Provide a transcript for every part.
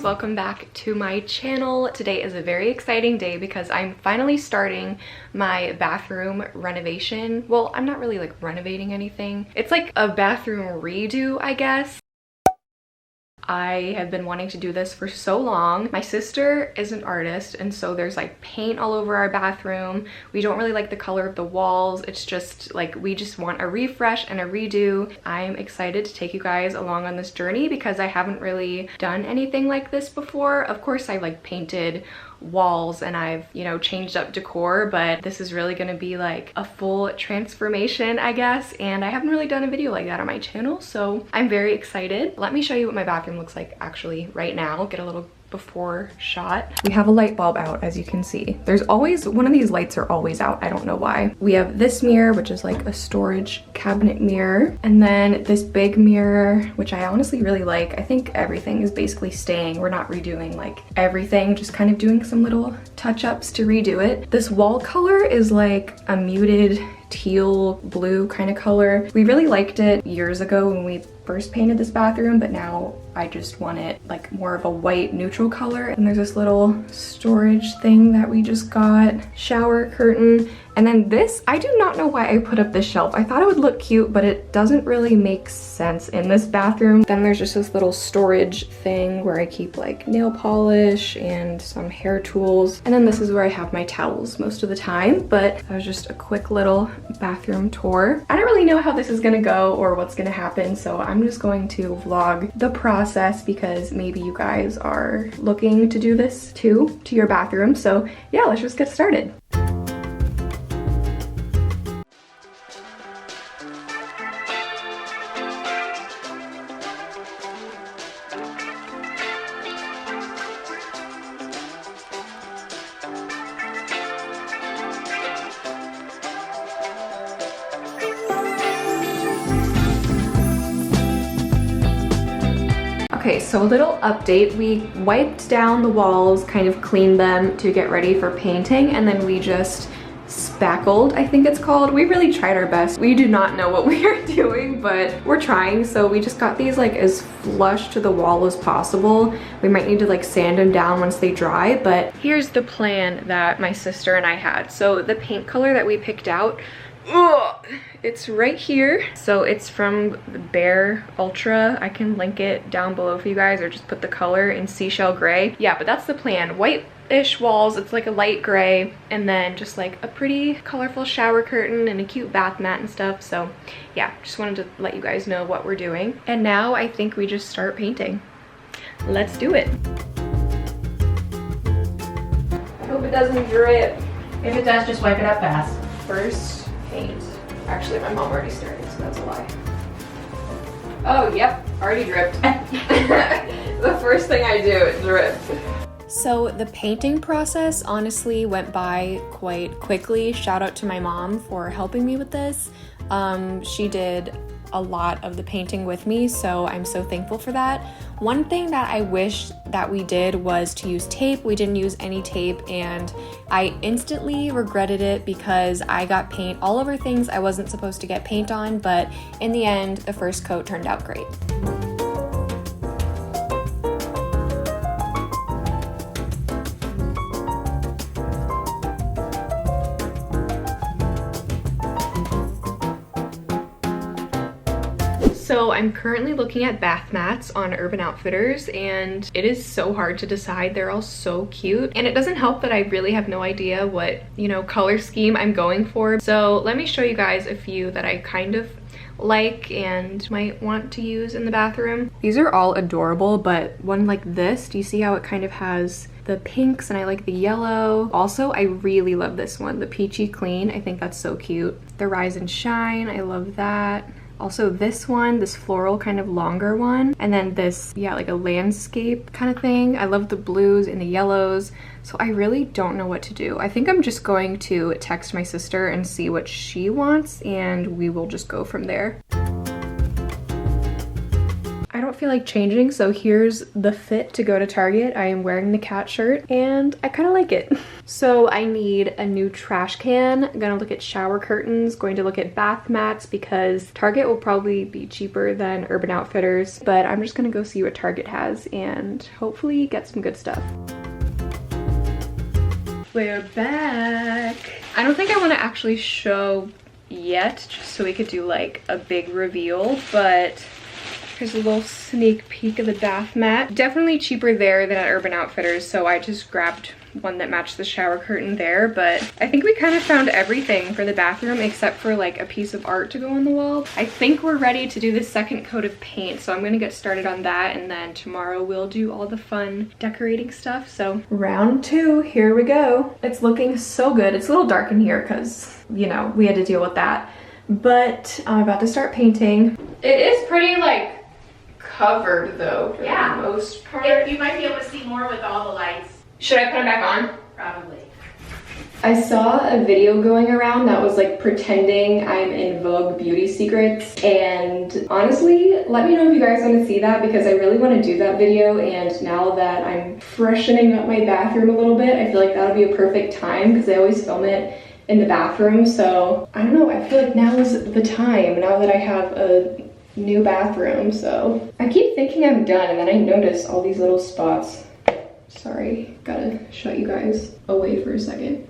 welcome back to my channel. Today is a very exciting day because I'm finally starting my bathroom renovation. Well, I'm not really like renovating anything. It's like a bathroom redo, I guess. I have been wanting to do this for so long. My sister is an artist, and so there's like paint all over our bathroom. We don't really like the color of the walls. It's just like we just want a refresh and a redo. I'm excited to take you guys along on this journey because I haven't really done anything like this before. Of course, I like painted walls and I've, you know, changed up decor, but this is really gonna be like a full transformation, I guess, and I haven't really done a video like that on my channel, so I'm very excited. Let me show you what my bathroom looks like actually right now. Get a little before shot. We have a light bulb out, as you can see. There's always one of these lights are always out. I don't know why. We have this mirror, which is like a storage cabinet mirror, and then this big mirror, which I honestly really like. I think everything is basically staying. We're not redoing like everything, just kind of doing some little touch-ups to redo it. This wall color is like a muted teal blue kind of color. We really liked it years ago when we first painted this bathroom, but now I just want it like more of a white neutral color. And there's this little storage thing that we just got, shower curtain. And then this, I do not know why I put up this shelf. I thought it would look cute, but it doesn't really make sense in this bathroom. Then there's just this little storage thing where I keep like nail polish and some hair tools. And then this is where I have my towels most of the time, but that was just a quick little bathroom tour. I don't really know how this is gonna go or what's gonna happen, so I'm just going to vlog the process because maybe you guys are looking to do this too to your bathroom. So yeah, let's just get started. Okay, so a little update. We wiped down the walls, kind of cleaned them to get ready for painting, and then we just spackled, I think it's called. We really tried our best. We do not know what we are doing, but we're trying. So we just got these like as flush to the wall as possible. We might need to like sand them down once they dry, but here's the plan that my sister and I had. So the paint color that we picked out, it's right here. So it's from the Behr Ultra. I can link it down below for you guys, or just put the color in Seashell gray. Yeah, but that's the plan. White-ish walls, it's like a light gray, and then just like a pretty colorful shower curtain and a cute bath mat and stuff. So yeah, just wanted to let you guys know what we're doing. And now I think we just start painting. Let's do it. I hope it doesn't drip. If it does, just wipe it up fast. First, paint. Actually, my mom already started, so that's a lie. Oh, yep, already dripped. The first thing I do, it drips. So the painting process honestly went by quite quickly. Shout out to my mom for helping me with this. She did a lot of the painting with me, so I'm so thankful for that. One thing that I wish that we did was to use tape. We didn't use any tape, and I instantly regretted it because I got paint all over things I wasn't supposed to get paint on, but in the end, the first coat turned out great. So I'm currently looking at bath mats on Urban Outfitters, and it is so hard to decide. They're all so cute, and it doesn't help that I really have no idea what, you know, color scheme I'm going for. So let me show you guys a few that I kind of like and might want to use in the bathroom. These are all adorable, but one like this, do you see how it kind of has the pinks, and I like the yellow. Also, I really love this one, the Peachy Clean. I think that's so cute. The Rise and Shine, I love that. Also this one, this floral kind of longer one, and then this, yeah, like a landscape kind of thing. I love the blues and the yellows, so I really don't know what to do. I think I'm just going to text my sister and see what she wants, and we will just go from there. I don't don't feel like changing, so here's the fit to go to Target. I am wearing the cat shirt and I kind of like it. So I need a new trash can. I'm gonna look at shower curtains, going to look at bath mats because Target will probably be cheaper than Urban Outfitters, but I'm just gonna go see what Target has and hopefully get some good stuff. We're back. I don't think I want to actually show yet, just so we could do like a big reveal, but here's a little sneak peek of the bath mat. Definitely cheaper there than at Urban Outfitters, so I just grabbed one that matched the shower curtain there, but I think we kind of found everything for the bathroom except for like a piece of art to go on the wall. I think we're ready to do the second coat of paint, so I'm gonna get started on that, and then tomorrow we'll do all the fun decorating stuff. So round 2, here we go. It's looking so good. It's a little dark in here because, you know, we had to deal with that, but I'm about to start painting. It is pretty like covered though, for the most part. You might be able to see more with all the lights. Should I put them back on? Probably. I saw a video going around that was like pretending I'm in Vogue Beauty Secrets, and honestly, let me know if you guys want to see that because I really want to do that video, and now that I'm freshening up my bathroom a little bit, I feel like that'll be a perfect time because I always film it in the bathroom. So I don't know, I feel like now is the time, now that I have a new bathroom. So I keep thinking I'm done and then I notice all these little spots. Sorry, gotta shut you guys away for a second.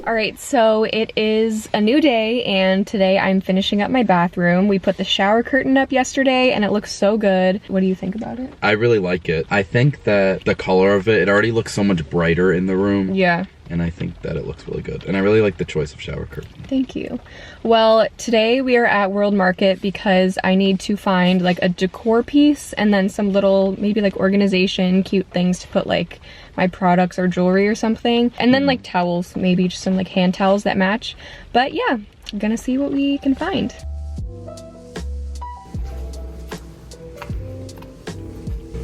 All right, so it is a new day and today I'm finishing up my bathroom. We put the shower curtain up yesterday and it looks so good. What do you think about it? I really like it. I think that the color of it already looks so much brighter in the room. Yeah. And I think that it looks really good. And I really like the choice of shower curtain. Thank you. Well, today we are at World Market because I need to find like a decor piece and then some little, maybe like organization, cute things to put like my products or jewelry or something. And then like towels, maybe just some like hand towels that match. But yeah, I'm gonna see what we can find.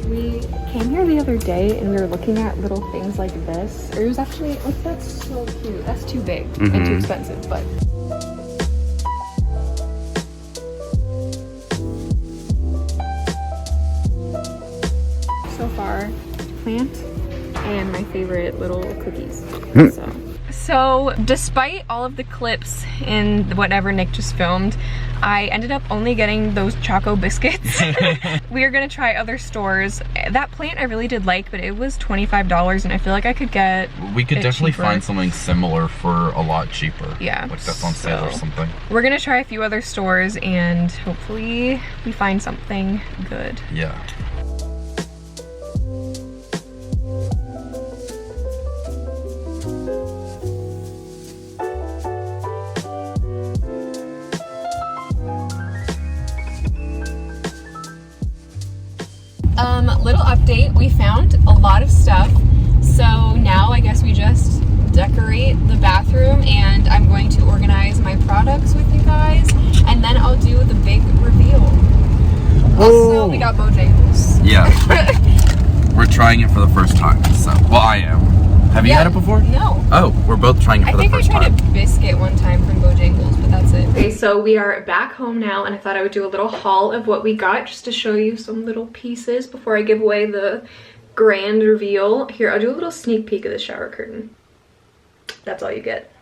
We came here the other day and we were looking at little things like this. It was actually, like, that's so cute. That's too big and too expensive, but. So far, plant and my favorite little cookies. So despite all of the clips in whatever Nick just filmed, I ended up only getting those Choco biscuits. We are gonna try other stores. That plant I really did like, but it was $25 and I feel like I could get We could definitely cheaper. find something similar for a lot cheaper. Yeah. Like that's on sale or something. We're gonna try a few other stores and hopefully we find something good. Yeah. Little update, we found a lot of stuff, so now I guess we just decorate the bathroom and I'm going to organize my products with you guys and then I'll do the big reveal. Also, we got Bojangles. Yeah. We're trying it for the first time, so, well, I am. Have you had it before? No. Oh, we're both trying it for the first time. I think I tried a biscuit one time from Bojangles, but that's it. Okay, so we are back home now, and I thought I would do a little haul of what we got just to show you some little pieces before I give away the grand reveal. Here, I'll do a little sneak peek of the shower curtain. That's all you get.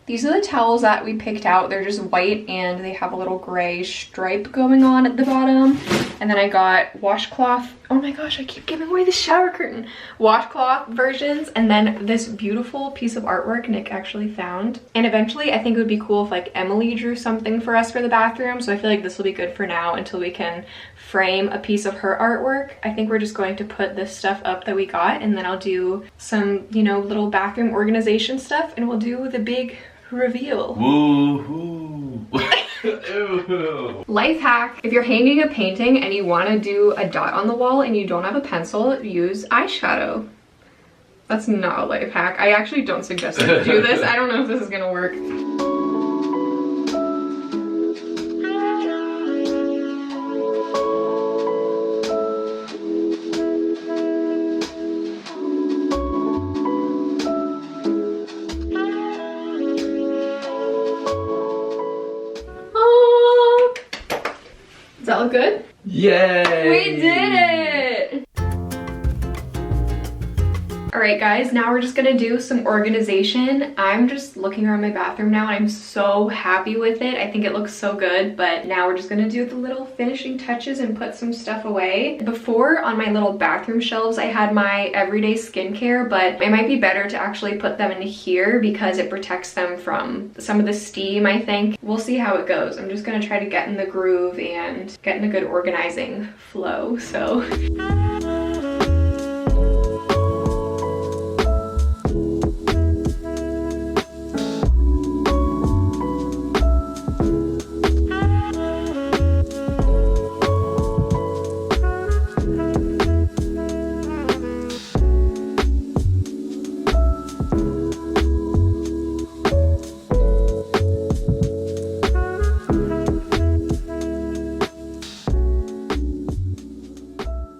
These are the towels that we picked out. They're just white and they have a little gray stripe going on at the bottom. And then I got washcloth. Oh my gosh, I keep giving away the shower curtain. Washcloth versions, and then this beautiful piece of artwork Nick actually found. And eventually I think it would be cool if like Emily drew something for us for the bathroom. So I feel like this will be good for now until we can frame a piece of her artwork. I think we're just going to put this stuff up that we got, and then I'll do some, you know, little bathroom organization stuff, and we'll do the big reveal. Woohoo! Life hack: if you're hanging a painting and you want to do a dot on the wall and you don't have a pencil, use eyeshadow. That's not a life hack. I actually don't suggest you do this. I don't know if this is gonna work. Does that look good? Yay! We did it! Alright guys, now we're just gonna do some organization. I'm just looking around my bathroom now and I'm so happy with it. I think it looks so good, but now we're just gonna do the little finishing touches and put some stuff away. Before, on my little bathroom shelves, I had my everyday skincare, but it might be better to actually put them into here because it protects them from some of the steam, I think. We'll see how it goes. I'm just gonna try to get in the groove and get in a good organizing flow, so.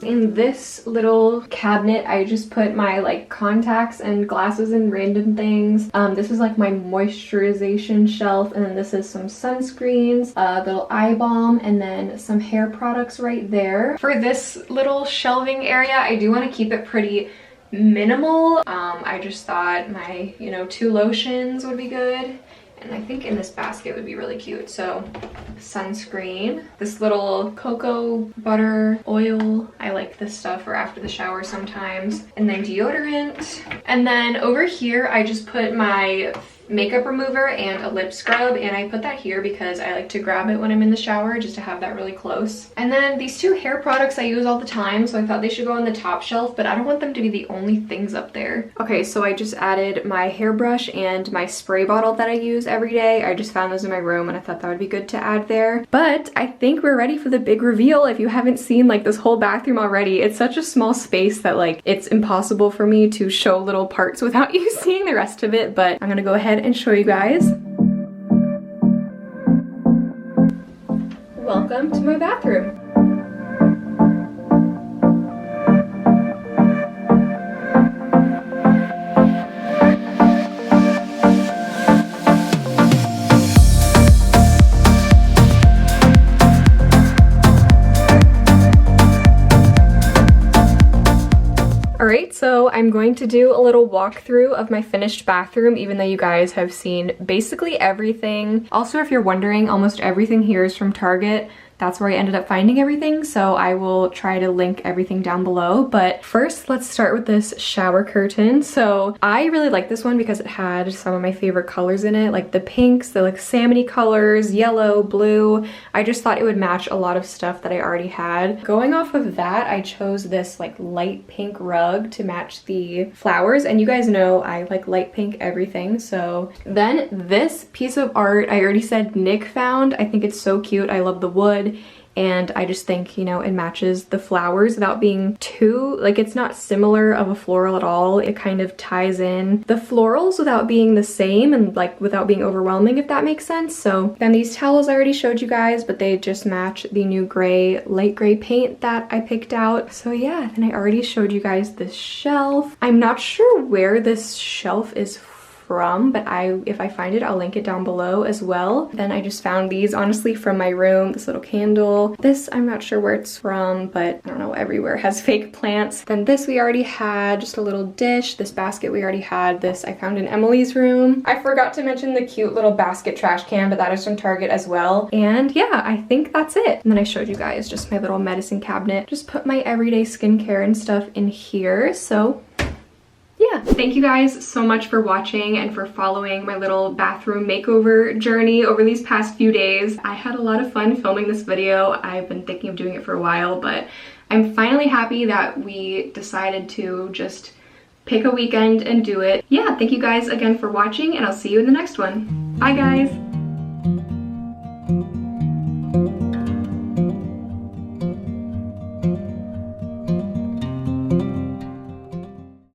In this little cabinet, I just put my like contacts and glasses and random things. This is like my moisturization shelf, and then this is some sunscreens, a little eye balm, and then some hair products right there. For this little shelving area, I do want to keep it pretty minimal. I just thought my, 2 lotions would be good. And I think in this basket would be really cute. So sunscreen, this little cocoa butter oil. I like this stuff for after the shower sometimes. And then deodorant. And then over here, I just put my makeup remover and a lip scrub, and I put that here because I like to grab it when I'm in the shower just to have that really close. And then these 2 hair products I use all the time, so I thought they should go on the top shelf, but I don't want them to be the only things up there. Okay, so I just added my hairbrush and my spray bottle that I use every day. I just found those in my room and I thought that would be good to add there. But I think we're ready for the big reveal. If you haven't seen like this whole bathroom already, it's such a small space that like it's impossible for me to show little parts without you seeing the rest of it, but I'm gonna go ahead and show you guys. Welcome to my bathroom. Alright, so I'm going to do a little walkthrough of my finished bathroom, even though you guys have seen basically everything. Also, if you're wondering, almost everything here is from Target. That's where I ended up finding everything, so I will try to link everything down below. But first, let's start with this shower curtain. So I really like this one because it had some of my favorite colors in it, like the pinks, the like salmony colors, yellow, blue. I just thought it would match a lot of stuff that I already had. Going off of that, I chose this like light pink rug to match the flowers, and you guys know I like light pink everything. So then this piece of art, I already said Nick found. I think it's so cute. I love the wood. And I just think, it matches the flowers without being too, like, it's not similar of a floral at all. It kind of ties in the florals without being the same and like without being overwhelming, if that makes sense. So then these towels I already showed you guys, but they just match the new gray, light gray paint that I picked out. So yeah, then I already showed you guys this shelf. I'm not sure where this shelf is from, but if I find it, I'll link it down below as well. Then I just found these honestly from my room, this little candle. This, I'm not sure where it's from, but I don't know, everywhere has fake plants. Then this we already had, just a little dish. This basket we already had. This I found in Emily's room. I forgot to mention the cute little basket trash can, but that is from Target as well. And yeah, I think that's it. And then I showed you guys just my little medicine cabinet. Just put my everyday skincare and stuff in here. So yeah, thank you guys so much for watching and for following my little bathroom makeover journey over these past few days. I had a lot of fun filming this video. I've been thinking of doing it for a while, but I'm finally happy that we decided to just pick a weekend and do it. Yeah, thank you guys again for watching, and I'll see you in the next one. Bye guys!